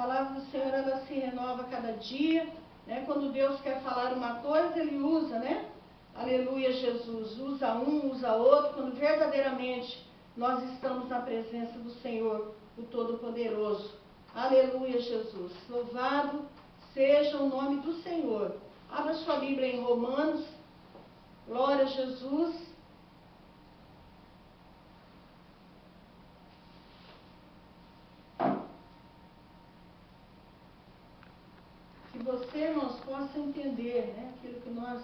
palavra do Senhor, ela se renova a cada dia, né? Quando Deus quer falar uma coisa, Ele usa, né? Aleluia, Jesus. Usa um, usa outro, quando verdadeiramente nós estamos na presença do Senhor, o Todo-Poderoso. Aleluia, Jesus. Louvado seja o nome do Senhor. Abra sua Bíblia em Romanos. Glória a Jesus. Que você, irmãos, possa entender, né, aquilo que nós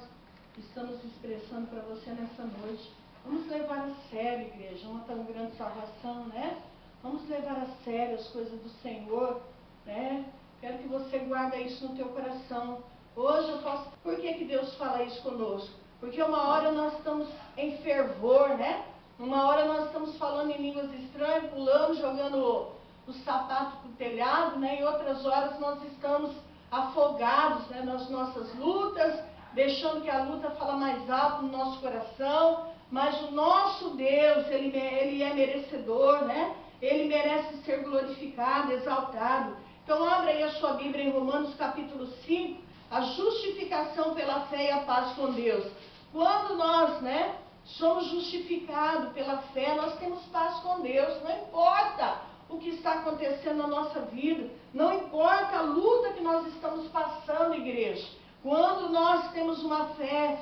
estamos expressando para você nessa noite. Vamos levar a sério, igreja, uma tão grande salvação, né? Vamos levar a sério as coisas do Senhor, né? Quero que você guarde isso no teu coração. Hoje eu posso... Por que Deus fala isso conosco? Porque uma hora nós estamos em fervor, né? Uma hora nós estamos falando em línguas estranhas, pulando, jogando o sapato pro telhado, né? E outras horas nós estamos afogados, né, nas nossas lutas, deixando que a luta fala mais alto no nosso coração. Mas o nosso Deus, Ele é merecedor, né? Ele merece ser glorificado, exaltado. Então abra aí a sua Bíblia em Romanos capítulo 5, a justificação pela fé e a paz com Deus. Quando nós, né, somos justificados pela fé, nós temos paz com Deus. Não importa o que está acontecendo na nossa vida, não importa a luta que nós estamos passando, igreja. Quando nós temos uma fé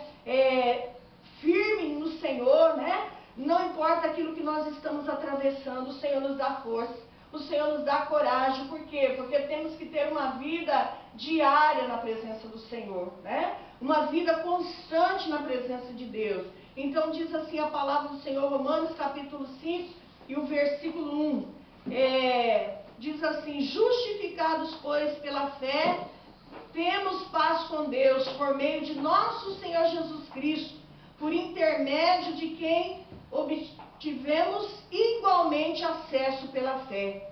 firme no Senhor, né? Não importa aquilo que nós estamos atravessando, o Senhor nos dá força, o Senhor nos dá coragem. Por quê? Porque temos que ter uma vida diária na presença do Senhor, né? Uma vida constante na presença de Deus. Então diz assim a palavra do Senhor, Romanos capítulo 5 e o versículo 1. Diz assim: justificados, pois, pela fé, temos paz com Deus, por meio de nosso Senhor Jesus Cristo, por intermédio de quem obtivemos igualmente acesso pela fé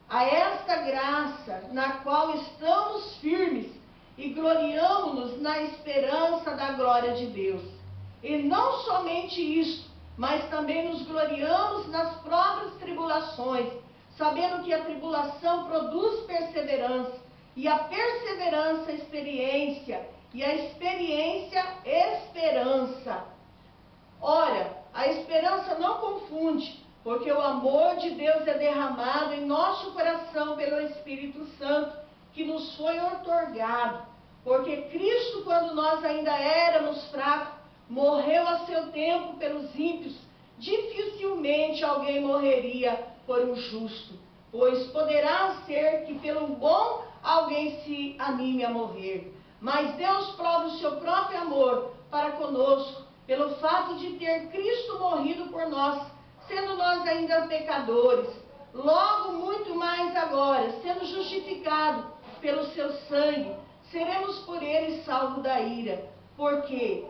a esta graça, na qual estamos firmes e gloriamo-nos na esperança da glória de Deus. E não somente isto, mas também nos gloriamos nas próprias tribulações, sabendo que a tribulação produz perseverança, e a perseverança, experiência, e a experiência, esperança. Ora, a esperança não confunde, porque o amor de Deus é derramado em nosso coração pelo Espírito Santo, que nos foi outorgado. Porque Cristo, quando nós ainda éramos fracos, morreu a seu tempo pelos ímpios. Dificilmente alguém morreria por um justo, pois poderá ser que pelo bom alguém se anime a morrer. Mas Deus prova o seu próprio amor para conosco, pelo fato de ter Cristo morrido por nós, sendo nós ainda pecadores. Logo, muito mais agora, sendo justificado pelo seu sangue, seremos por ele salvos da ira. Porque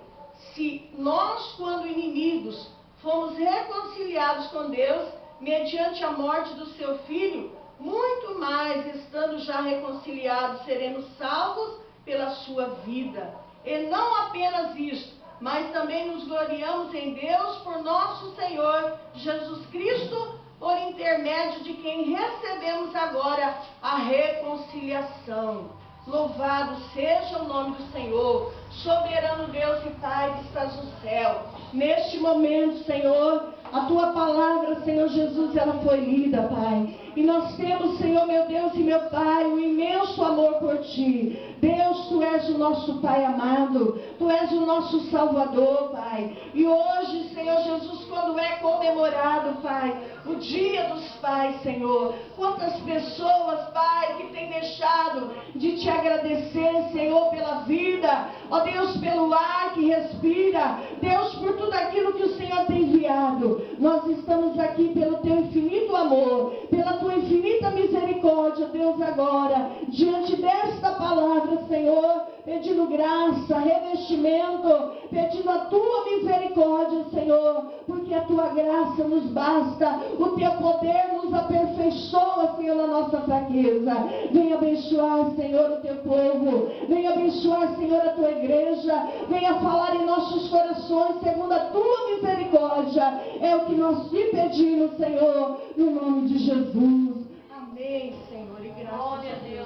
se nós, quando inimigos, fomos reconciliados com Deus, mediante a morte do seu Filho, muito mais, estando já reconciliados, seremos salvos pela sua vida. E não apenas isto, mas também nos gloriamos em Deus por nosso Senhor Jesus Cristo, por intermédio de quem recebemos agora a reconciliação. Louvado seja o nome do Senhor, soberano Deus e Pai que estás no céu. Neste momento, Senhor, a Tua palavra, Senhor Jesus, ela foi lida, Pai. E nós temos, Senhor, meu Deus e meu Pai, um imenso amor por Ti. Deus, Tu és o nosso Pai amado. Tu és o nosso Salvador, Pai. E hoje, Senhor Jesus, quando é comemorado, Pai, o Dia dos Pais, Senhor. Quantas pessoas, Pai, que têm deixado de Te agradecer, Senhor, pela vida. Ó Deus, pelo ar que respira. Deus, por tudo aquilo que o Senhor tem enviado. Nós estamos aqui pelo Teu infinito amor, pela Tua infinita misericórdia, Deus, agora, diante desta palavra, Senhor, pedindo graça, revestimento, pedindo a Tua misericórdia, Senhor, porque a Tua graça nos basta, o Teu poder nos aperfeiçoa, Senhor, na nossa fraqueza. Venha abençoar, Senhor, o Teu povo, venha abençoar, Senhor, a Tua igreja, venha falar em nossos corações, segundo a Tua misericórdia, é o que nós te pedimos, Senhor, no nome de Jesus. Amém, Senhor, e graças a Deus.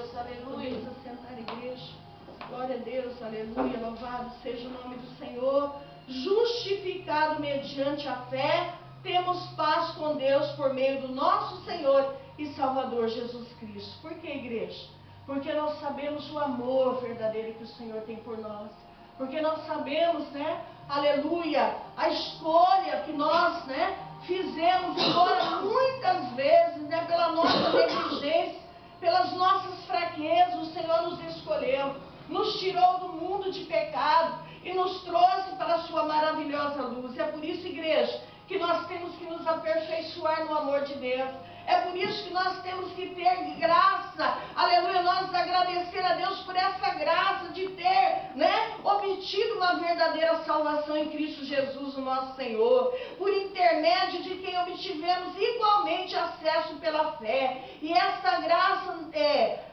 Glória a Deus, aleluia, louvado seja o nome do Senhor. Justificado mediante a fé, temos paz com Deus por meio do nosso Senhor e Salvador Jesus Cristo. Por que, igreja? Porque nós sabemos o amor verdadeiro que o Senhor tem por nós. Porque nós sabemos, né, aleluia, a escolha que nós, né, fizemos, embora muitas vezes, né, pela nossa negligência, pelas nossas fraquezas, o Senhor nos escolheu, nos tirou do mundo de pecado e nos trouxe para a sua maravilhosa luz. É por isso, igreja, que nós temos que nos aperfeiçoar no amor de Deus. É por isso que nós temos que ter graça, aleluia, nós agradecer a Deus por essa graça de ter, né, obtido uma verdadeira salvação em Cristo Jesus, o nosso Senhor, por intermédio de quem obtivemos igualmente acesso pela fé. E essa graça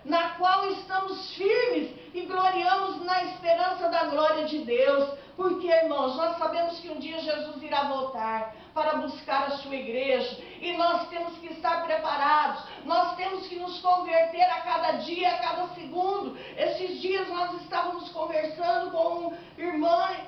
na qual estamos firmes e gloriamos na esperança da glória de Deus. Porque, irmãos, nós sabemos que um dia Jesus irá voltar para buscar a sua igreja, e nós temos que estar preparados, nós temos que nos converter a cada dia, a cada segundo. Esses dias nós estávamos conversando com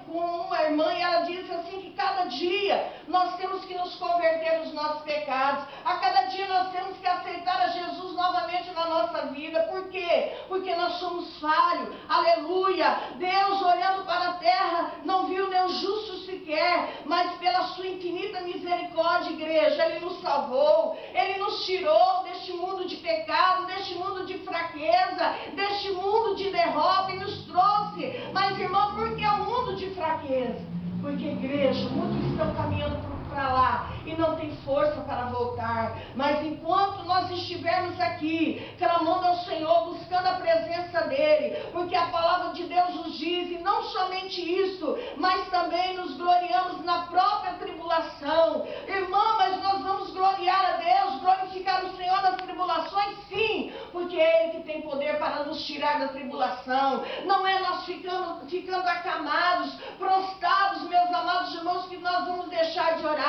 uma irmã, e ela disse assim, que cada dia nós temos que nos converter dos nossos pecados, a cada dia nós temos que aceitar a Jesus novamente na nossa vida. Por quê? Porque nós somos falhos, aleluia. Deus, olhando para a terra, não viu nenhum justo sequer, mas pela sua infinita misericórdia, igreja, Ele nos salvou, Ele nos tirou deste mundo de pecado, deste mundo de fraqueza, deste mundo de derrota, e nos trouxe. Mas, irmão, por que é um mundo de fraqueza? Porque, igreja, muitos estão caminhando para lá e não tem força para voltar. Mas enquanto nós estivermos aqui, clamando ao Senhor, buscando a presença dEle, porque a palavra de Deus nos diz, e não somente isso, mas também nos gloriamos na própria tribulação. Irmã, mas nós vamos gloriar a Deus, glorificar o Senhor nas tribulações, sim, porque é Ele que tem poder para nos tirar da tribulação. Não é nós ficando acamados, prostrados, meus amados irmãos, que nós vamos deixar de orar.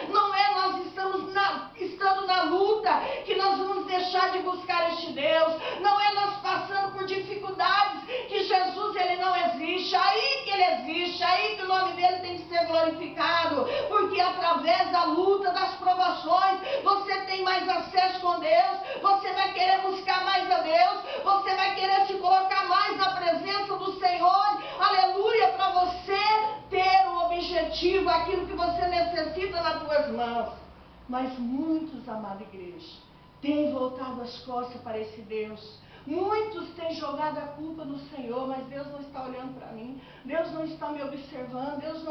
Não é nós estando na luta que nós vamos deixar de buscar este Deus. Não é nós passando por dificuldades que Jesus, Ele não existe. Aí que Ele existe, aí que o nome dEle tem que ser glorificado. Porque através da luta, das provações, você tem mais acesso com Deus, você vai querer buscar mais a Deus, você vai querer se colocar mais na presença do Senhor, aleluia, para você ter o objetivo, aquilo que você necessita nas tuas mãos. Mas muitos, amada igreja, têm voltado as costas para esse Deus. Muitos têm jogado a culpa no Senhor, mas Deus não está olhando para mim, Deus não está me observando, Deus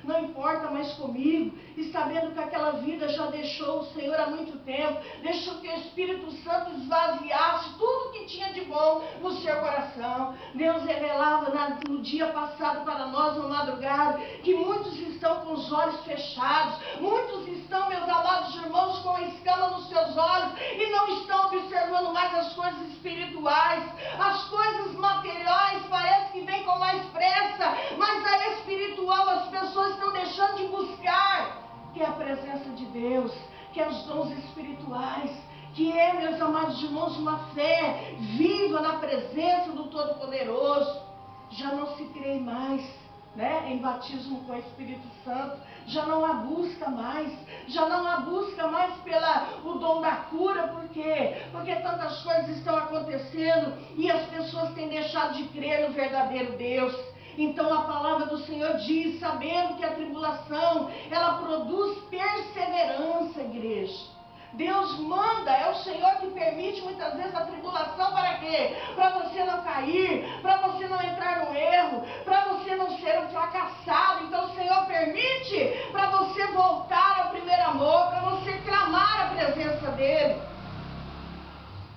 não importa mais comigo, e sabendo que aquela vida já deixou o Senhor há muito tempo, deixou que o Espírito Santo esvaziasse tudo que tinha de bom no seu coração. Deus revelava no dia passado para nós, na madrugada, que muitos estão com os olhos fechados, muitos estão, meus amados irmãos, com a escama nos seus olhos, e não estão observando mais as coisas espirituais. As coisas materiais parece que vêm com mais pressa, mas a espiritual as pessoas estão deixando de buscar, que é a presença de Deus, que é os dons espirituais, que é, meus amados irmãos, uma fé viva na presença do Todo-Poderoso. Já não se crê mais, né, em batismo com o Espírito Santo, já não há busca mais, o dom da cura. Por quê? Porque tantas coisas estão acontecendo e as pessoas têm deixado de crer no verdadeiro Deus. Então a palavra do Senhor diz, sabendo que a tribulação, ela produz perseverança, igreja. Deus manda, é o Senhor que permite muitas vezes a tribulação. Para quê? Para você não cair, para você não entrar no erro, para você não ser um fracassado. Então o Senhor permite para você voltar ao primeiro amor, para você clamar a presença dEle.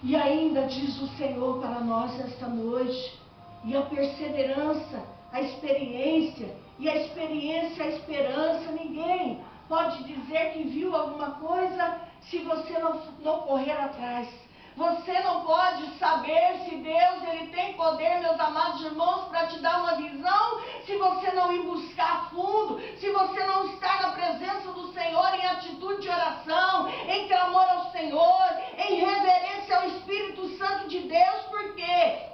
E ainda diz o Senhor para nós esta noite, e a perseverança, a experiência, e a experiência, a esperança. Ninguém pode dizer que viu alguma coisa se você não correr atrás. Você não pode saber se Deus, Ele tem poder, meus amados irmãos, para te dar uma visão, se você não ir buscar a fundo, se você não estar na presença do Senhor em atitude de oração, em clamor ao Senhor, em reverência ao Espírito Santo de Deus. Por quê?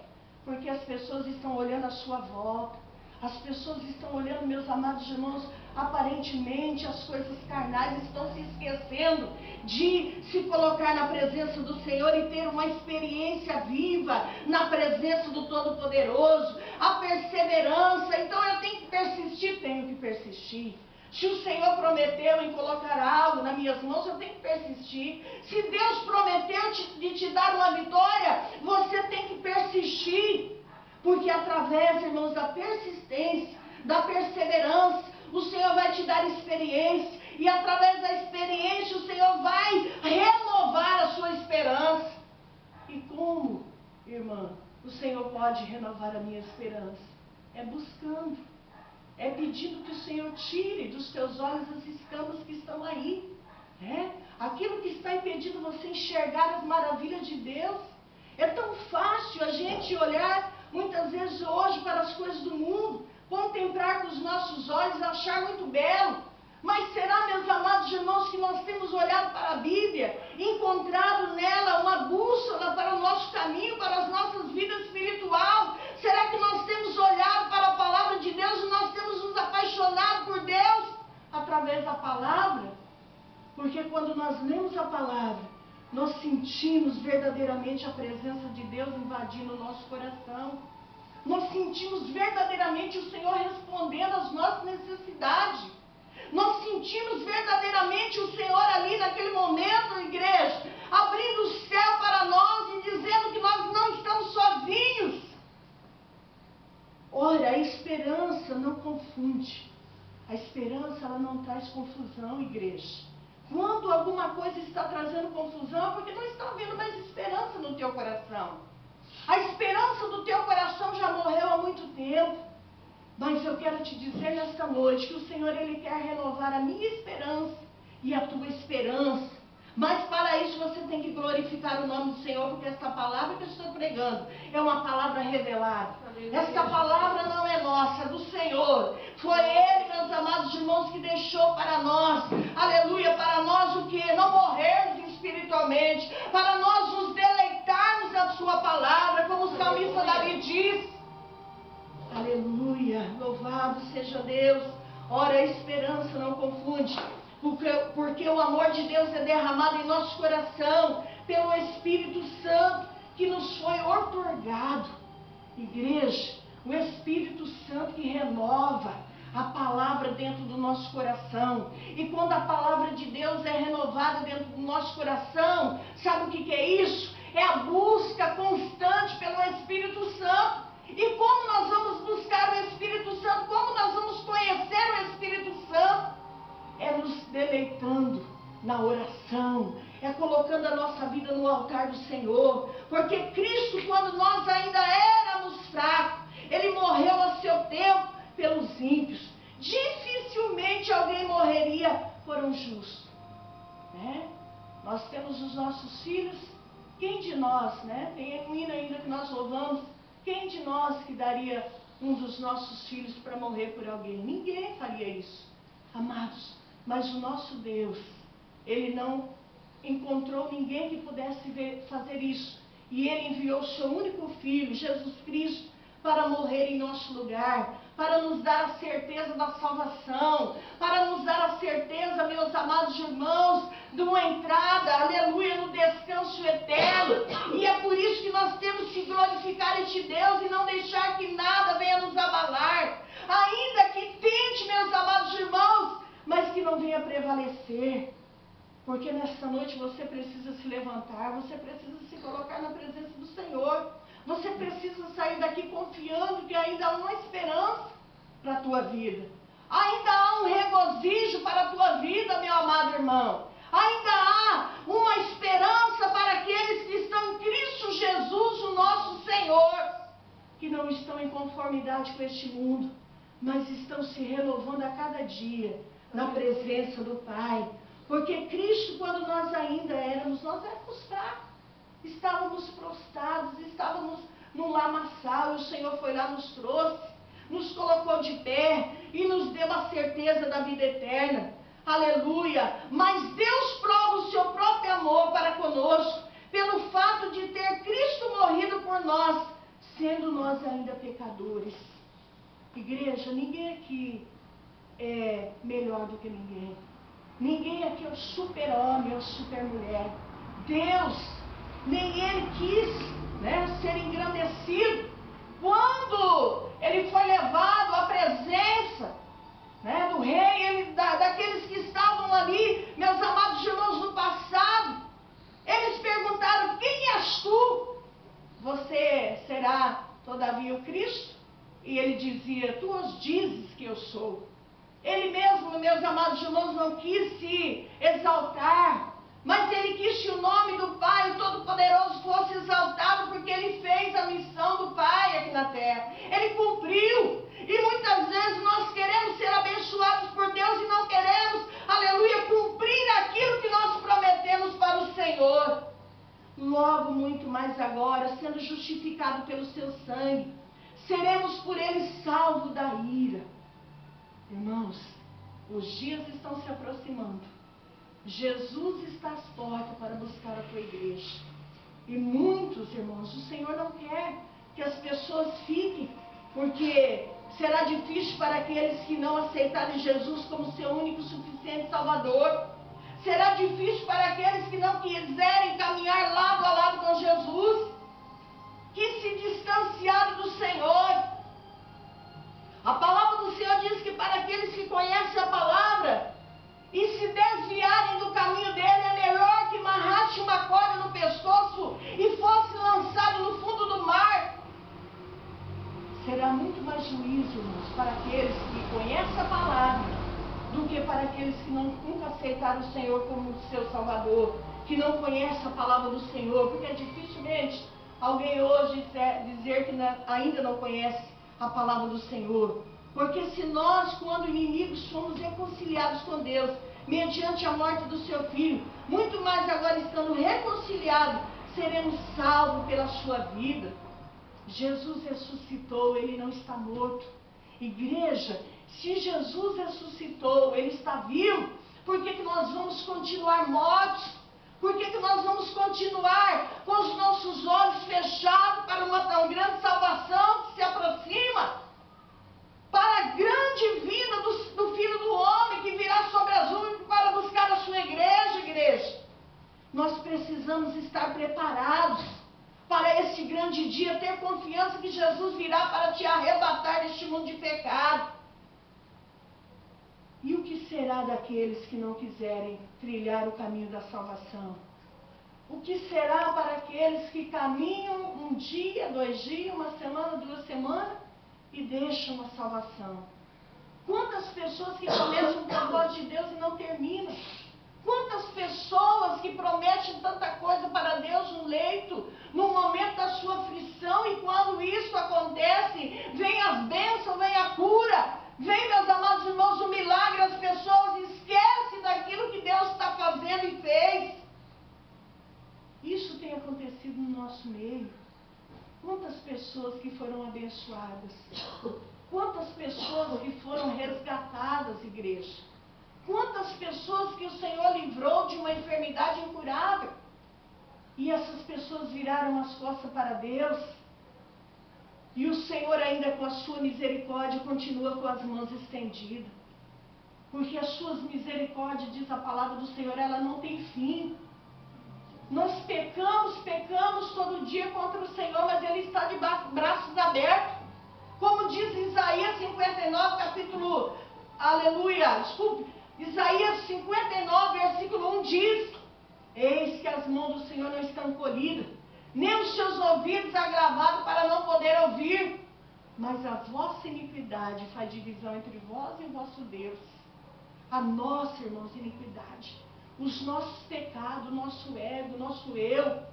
Porque as pessoas estão olhando à sua volta. As pessoas estão olhando, meus amados irmãos, aparentemente as coisas carnais, estão se esquecendo de se colocar na presença do Senhor e ter uma experiência viva na presença do Todo-Poderoso. A perseverança, então eu tenho que persistir. Se o Senhor prometeu em colocar algo nas minhas mãos, eu tenho que persistir. Se Deus prometeu de te dar uma vitória, você tem que persistir. Porque através, irmãos, da persistência, da perseverança, o Senhor vai te dar experiência. E através da experiência, o Senhor vai renovar a sua esperança. E como, irmã, o Senhor pode renovar a minha esperança? É buscando. É pedindo que o Senhor tire dos teus olhos as escamas que estão aí. Aquilo que está impedindo você enxergar as maravilhas de Deus. É tão fácil a gente olhar muitas vezes hoje para as coisas do mundo, contemplar com os nossos olhos, achar muito belo. Mas será, meus amados irmãos, que nós temos olhado para a Bíblia, encontrado nela uma bússola para o nosso caminho, para as nossas vidas espiritual? Será que nós temos olhado para a palavra de Deus e nós temos nos apaixonado por Deus através da palavra? Porque quando nós lemos a palavra, nós sentimos verdadeiramente a presença de Deus invadindo o nosso coração. Nós sentimos verdadeiramente o Senhor respondendo às nossas necessidades. Nós sentimos verdadeiramente o Senhor ali naquele momento, igreja, abrindo o céu para nós e dizendo que nós não estamos sozinhos. Ora, a esperança não confunde. A esperança, ela não traz confusão, igreja. Quando alguma coisa está trazendo confusão, é porque não está havendo mais esperança no teu coração. A esperança do teu coração já morreu há muito tempo. Mas eu quero te dizer nesta noite que o Senhor, Ele quer renovar a minha esperança e a tua esperança. Mas para isso você tem que glorificar o nome do Senhor, porque esta palavra que eu estou pregando é uma palavra revelada. Esta palavra não é nossa, é do Senhor. Foi Ele, meus amados irmãos, que deixou para nós, aleluia, para nós o que? Não morrermos espiritualmente, para nós nos deleitarmos na sua palavra, como o salmista Davi diz. Aleluia, louvado seja Deus. Ora, a esperança não confunde, porque o amor de Deus é derramado em nosso coração pelo Espírito Santo que nos foi outorgado. Igreja, o Espírito Santo que renova a palavra dentro do nosso coração. E quando a palavra de Deus é renovada dentro do nosso coração, sabe o que é isso? É a busca constante pelo Espírito Santo. E como nós vamos buscar o Espírito Santo? Como nós vamos conhecer o Espírito Santo? É nos deleitando na oração, é colocando a nossa vida no altar do Senhor. Porque Cristo, quando nós ainda éramos fracos, Ele morreu a seu tempo pelos ímpios. Dificilmente alguém morreria por um justo. Nós temos os nossos filhos. Quem de nós, tem um hino ainda que nós louvamos, quem de nós que daria um dos nossos filhos para morrer por alguém? Ninguém faria isso, amados. Mas o nosso Deus, Ele não encontrou ninguém que pudesse fazer isso. E Ele enviou o seu único Filho, Jesus Cristo, para morrer em nosso lugar, para nos dar a certeza da salvação, para nos dar a certeza, meus amados irmãos, de uma entrada, aleluia, no descanso eterno. E é por isso que nós temos que glorificar este Deus e não deixar que nada venha nos abalar. Ainda que tente, meus amados irmãos, mas que não venha prevalecer. Porque nesta noite você precisa se levantar, você precisa se colocar na presença do Senhor. Você precisa sair daqui confiando que ainda há uma esperança para a tua vida. Ainda há um regozijo para a tua vida, meu amado irmão. Ainda há uma esperança para aqueles que estão em Cristo Jesus, o nosso Senhor. Que não estão em conformidade com este mundo, mas estão se renovando a cada dia na presença do Pai. Porque Cristo, quando nós ainda éramos fracos. Estávamos prostrados, estávamos num lamaçal, e o Senhor foi lá, nos trouxe, nos colocou de pé e nos deu a certeza da vida eterna. Aleluia! Mas Deus prova o seu próprio amor para conosco, pelo fato de ter Cristo morrido por nós, sendo nós ainda pecadores. Igreja, ninguém aqui é melhor do que ninguém. Ninguém aqui é o super-homem ou super-mulher. Deus, nem Ele quis, ser engrandecido. Quando Ele foi levado à presença do rei, daqueles que estavam ali, meus amados irmãos, no passado, eles perguntaram: quem és tu? Você será, todavia, o Cristo? E ele dizia: tu os dizes que eu sou. Ele mesmo, meus amados irmãos, não quis se exaltar, mas ele quis que o nome do Pai, o Todo-Poderoso, fosse exaltado, porque ele fez a missão do Pai aqui na terra. Ele cumpriu. E muitas vezes nós queremos ser abençoados por Deus e não queremos, aleluia, cumprir aquilo que nós prometemos para o Senhor. Logo, muito mais agora, sendo justificado pelo seu sangue, seremos por ele salvos da ira. Irmãos, os dias estão se aproximando. Jesus está às portas para buscar a tua igreja. E muitos, irmãos, o Senhor não quer que as pessoas fiquem, porque será difícil para aqueles que não aceitarem Jesus como seu único e suficiente Salvador. Será difícil para aqueles que não quiserem caminhar lado a lado com Jesus, que se distanciaram do Senhor. A palavra do Senhor diz que para aqueles que conhecem a palavra e se desviarem do caminho dele, é melhor que amarrasse uma corda no pescoço e fosse lançado no fundo do mar. Será muito mais juízo, irmãos, para aqueles que conhecem a palavra do que para aqueles que nunca aceitaram o Senhor como seu Salvador, que não conhecem a palavra do Senhor, porque dificilmente alguém hoje dizer que ainda não conhece a palavra do Senhor. Porque se nós, quando inimigos, somos reconciliados com Deus, mediante a morte do seu Filho, muito mais agora estando reconciliados, seremos salvos pela sua vida. Jesus ressuscitou, Ele não está morto. Igreja, se Jesus ressuscitou, Ele está vivo, por que nós vamos continuar mortos? Por que nós vamos continuar com os nossos olhos fechados para uma tão grande salvação que se aproxima? Para a grande vinda do Filho do Homem que virá sobre as nuvens para buscar a sua igreja. Nós precisamos estar preparados para esse grande dia, ter confiança que Jesus virá para te arrebatar deste mundo de pecado. E o que será daqueles que não quiserem trilhar o caminho da salvação? O que será para aqueles que caminham um dia, 2 dias, 1 semana, 2 semanas e deixam a salvação? Quantas pessoas que começam o propósito de Deus e não terminam? Quantas pessoas que prometem tanta coisa para Deus no leito, no momento da sua aflição, e quando isso acontece, vem as bênçãos, vem a cura, vem, meus amados irmãos, o milagre, as pessoas esquecem daquilo que Deus está fazendo e fez. Isso tem acontecido no nosso meio. Quantas pessoas que foram abençoadas, quantas pessoas que foram resgatadas, igreja, quantas pessoas que o Senhor livrou de uma enfermidade incurável, e essas pessoas viraram as costas para Deus, e o Senhor ainda com a sua misericórdia continua com as mãos estendidas, porque as suas misericórdias, diz a palavra do Senhor, ela não tem fim. Nós pecamos todo dia contra o Senhor, mas Ele está de braços abertos. Como diz Isaías 59, capítulo, Isaías 59, versículo 1 diz: eis que as mãos do Senhor não estão colhidas, nem os seus ouvidos agravados para não poder ouvir, mas a vossa iniquidade faz divisão entre vós e o vosso Deus. A nossa, irmãos, iniquidade, os nossos pecados, o nosso ego, o nosso eu,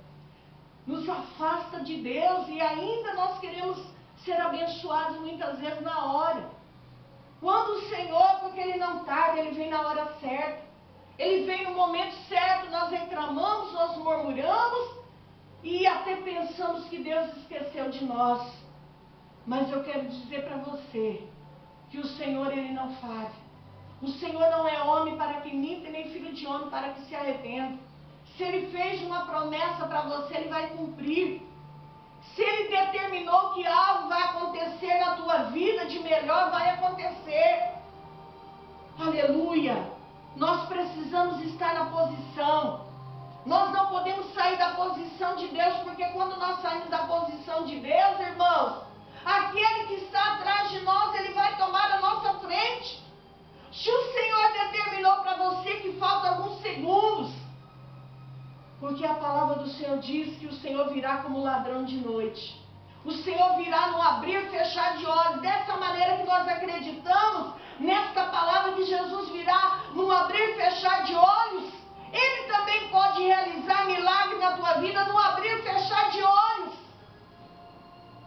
nos afasta de Deus, e ainda nós queremos ser abençoados muitas vezes na hora. Quando o Senhor, porque Ele não tarda, Ele vem na hora certa, Ele vem no momento certo, nós reclamamos, nós murmuramos, e até pensamos que Deus esqueceu de nós. Mas eu quero dizer para você, que o Senhor, Ele não falha. O Senhor não é homem para que minta, nem filho de homem para que se arrependa. Se Ele fez uma promessa para você, Ele vai cumprir. Se Ele determinou determinou que algo vai acontecer na tua vida, de melhor vai acontecer. Aleluia! Nós precisamos estar na posição. Nós não podemos sair da posição de Deus, porque quando nós saímos da posição de Deus, irmãos, aquele que está atrás de nós, ele vai tomar a nossa frente. Se o Senhor determinou para você que falta alguns segundos, porque a palavra do Senhor diz que o Senhor virá como ladrão de noite. O Senhor virá no abrir e fechar de olhos. Dessa maneira que nós acreditamos nesta palavra que Jesus virá no abrir e fechar de olhos, Ele também pode realizar milagre na tua vida no abrir e fechar de olhos.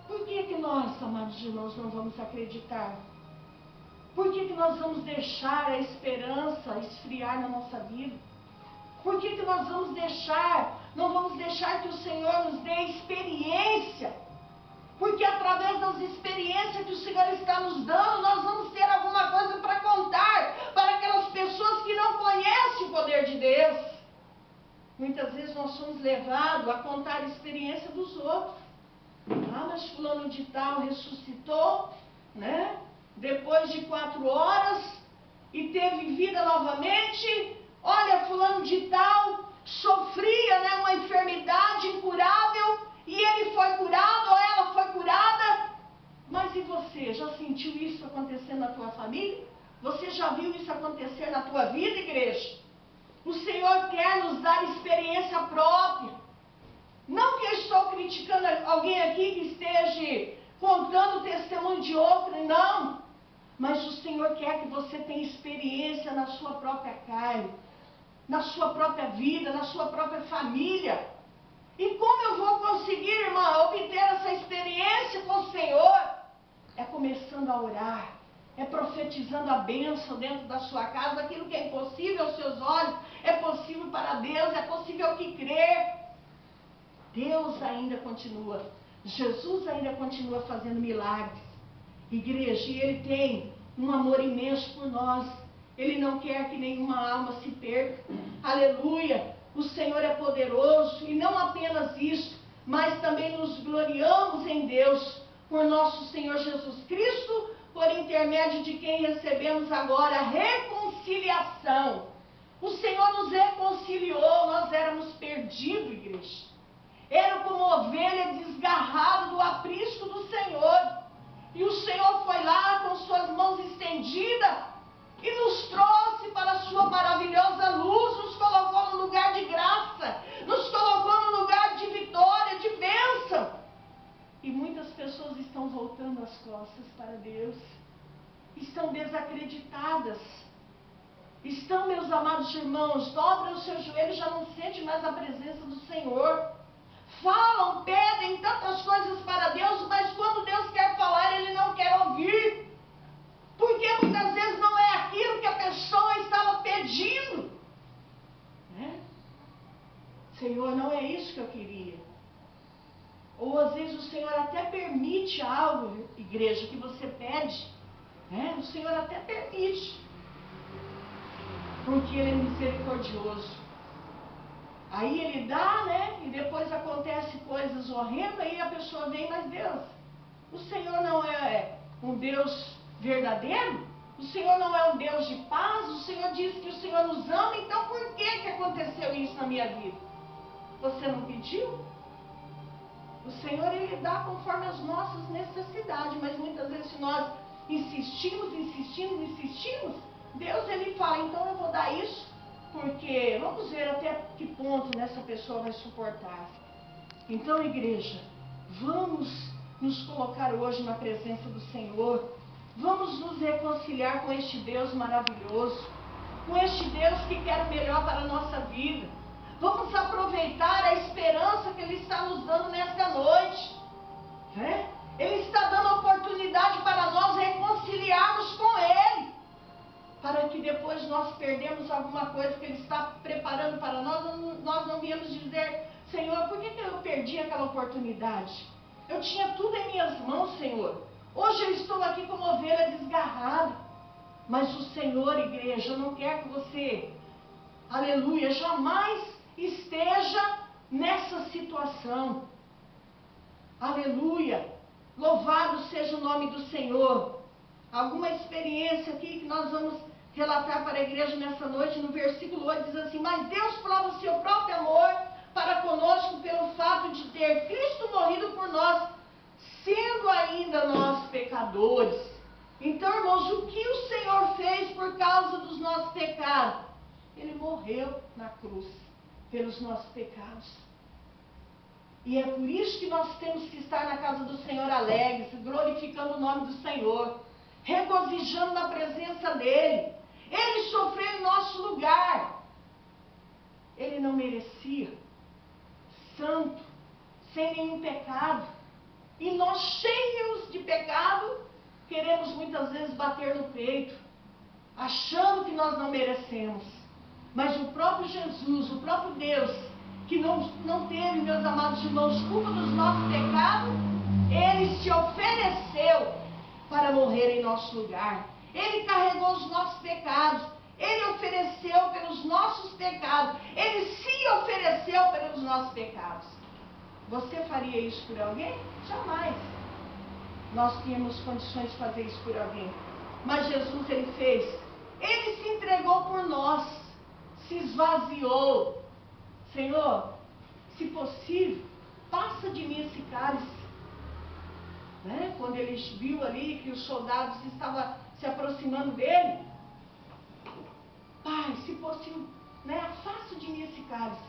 Por que nós, amados irmãos, não vamos acreditar? Por que nós vamos deixar a esperança esfriar na nossa vida? Por que nós vamos não vamos deixar que o Senhor nos dê experiência? Porque através das experiências que o Senhor está nos dando, nós vamos ter alguma coisa para contar para aquelas pessoas que não conhecem o poder de Deus. Muitas vezes nós somos levados a contar a experiência dos outros. Ah, mas fulano de tal ressuscitou, né? Depois de 4 horas e teve vida novamente. Olha, fulano de tal sofria, né, uma enfermidade incurável e ele foi curado ou ela foi curada. Mas e você? Já sentiu isso acontecendo na tua família? Você já viu isso acontecer na tua vida, igreja? O Senhor quer nos dar experiência própria. Não que eu estou criticando alguém aqui que esteja contando o testemunho de outro, não. Mas o Senhor quer que você tenha experiência na sua própria carne, na sua própria vida, na sua própria família. E como eu vou conseguir, irmã, obter essa experiência com o Senhor? É começando a orar, é profetizando a bênção dentro da sua casa. Aquilo que é impossível aos seus olhos, é possível para Deus, é possível que crer. Deus ainda continua, Jesus ainda continua fazendo milagres. Igreja, e Ele tem um amor imenso por nós. Ele não quer que nenhuma alma se perca. Aleluia! O Senhor é poderoso, e não apenas isso, mas também nos gloriamos em Deus, por nosso Senhor Jesus Cristo, por intermédio de quem recebemos agora a reconciliação. O Senhor nos reconciliou, nós éramos perdidos, igreja. Era como ovelha desgarrada do aprisco do Senhor. E o Senhor foi lá com suas mãos estendidas e nos trouxe para a sua maravilhosa luz, nos colocou no lugar de graça, nos colocou no lugar de vitória, de bênção. E muitas pessoas estão voltando as costas para Deus, estão desacreditadas. Estão, meus amados irmãos, dobram os seus joelhos, já não sente mais a presença do Senhor. Falam, pedem tantas coisas para Deus, mas quando Deus quer falar, Ele não quer ouvir. Porque muitas vezes não é aquilo que a pessoa estava pedindo. Né? Senhor, não é isso que eu queria. Ou às vezes o Senhor até permite algo, igreja, que você pede. Né? O Senhor até permite. Porque Ele é misericordioso. Aí Ele dá, né? E depois acontece coisas horrendas, e a pessoa vem, mas Deus, o Senhor não é um Deus verdadeiro? O Senhor não é um Deus de paz? O Senhor diz que o Senhor nos ama, então por que aconteceu isso na minha vida? Você não pediu? O Senhor, Ele dá conforme as nossas necessidades, mas muitas vezes se nós insistimos, Deus, Ele fala, então eu vou dar isso, porque vamos ver até que ponto essa pessoa vai suportar. Então, igreja, vamos nos colocar hoje na presença do Senhor. Vamos nos reconciliar com este Deus maravilhoso, com este Deus que quer o melhor para a nossa vida. Vamos aproveitar a esperança que Ele está nos dando nesta noite. Né? Ele está dando oportunidade para nós reconciliarmos com Ele, para que depois nós perdemos alguma coisa que Ele está preparando para nós, nós não viemos dizer, Senhor, por que eu perdi aquela oportunidade? Eu tinha tudo em minhas mãos, Senhor. Hoje eu estou aqui como ovelha desgarrada. Mas o Senhor, igreja, não quer que você, aleluia, jamais esteja nessa situação. Aleluia. Louvado seja o nome do Senhor. Alguma experiência aqui que nós vamos relatar para a igreja nessa noite, no versículo 8 diz assim: mas Deus prova o seu próprio amor para conosco pelo fato de ter Cristo morrido por nós, sendo ainda nós pecadores. Então, irmãos, o que o Senhor fez por causa dos nossos pecados? Ele morreu na cruz pelos nossos pecados. E é por isso que nós temos que estar na casa do Senhor alegres, glorificando o nome do Senhor, regozijando na presença dEle. Ele sofreu em nosso lugar. Ele não merecia, santo, sem nenhum pecado. E nós, cheios de pecado, queremos muitas vezes bater no peito, achando que nós não merecemos. Mas o próprio Jesus, o próprio Deus, que não teve, meus amados irmãos, culpa dos nossos pecados, Ele se ofereceu para morrer em nosso lugar. Ele carregou os nossos pecados. Ele ofereceu pelos nossos pecados. Ele se ofereceu pelos nossos pecados. Você faria isso por alguém? Jamais. Nós tínhamos condições de fazer isso por alguém. Mas Jesus, Ele fez. Ele se entregou por nós. Se esvaziou. Senhor, se possível, passa de mim esse cálice. Né? Quando ele viu ali que os soldados estavam se aproximando dele, Pai, se possível, né, afasta de mim esse cálice.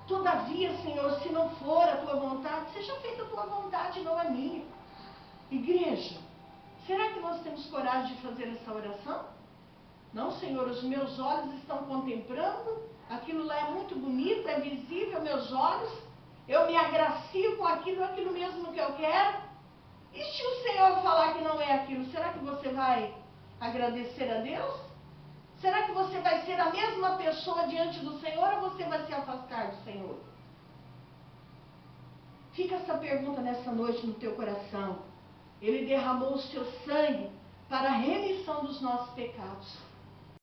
Todavia, Senhor, se não for a tua vontade, seja feita a tua vontade, não a minha. Igreja, será que nós temos coragem de fazer essa oração? Não, Senhor, os meus olhos estão contemplando, aquilo lá é muito bonito, é visível aos meus olhos, eu me agracio com aquilo mesmo que eu quero. E se o Senhor falar que não é aquilo, será que você vai agradecer a Deus? Será que você vai ser a mesma pessoa diante do Senhor ou você vai se afastar do Senhor? Fica essa pergunta nessa noite no teu coração. Ele derramou o seu sangue para a remissão dos nossos pecados.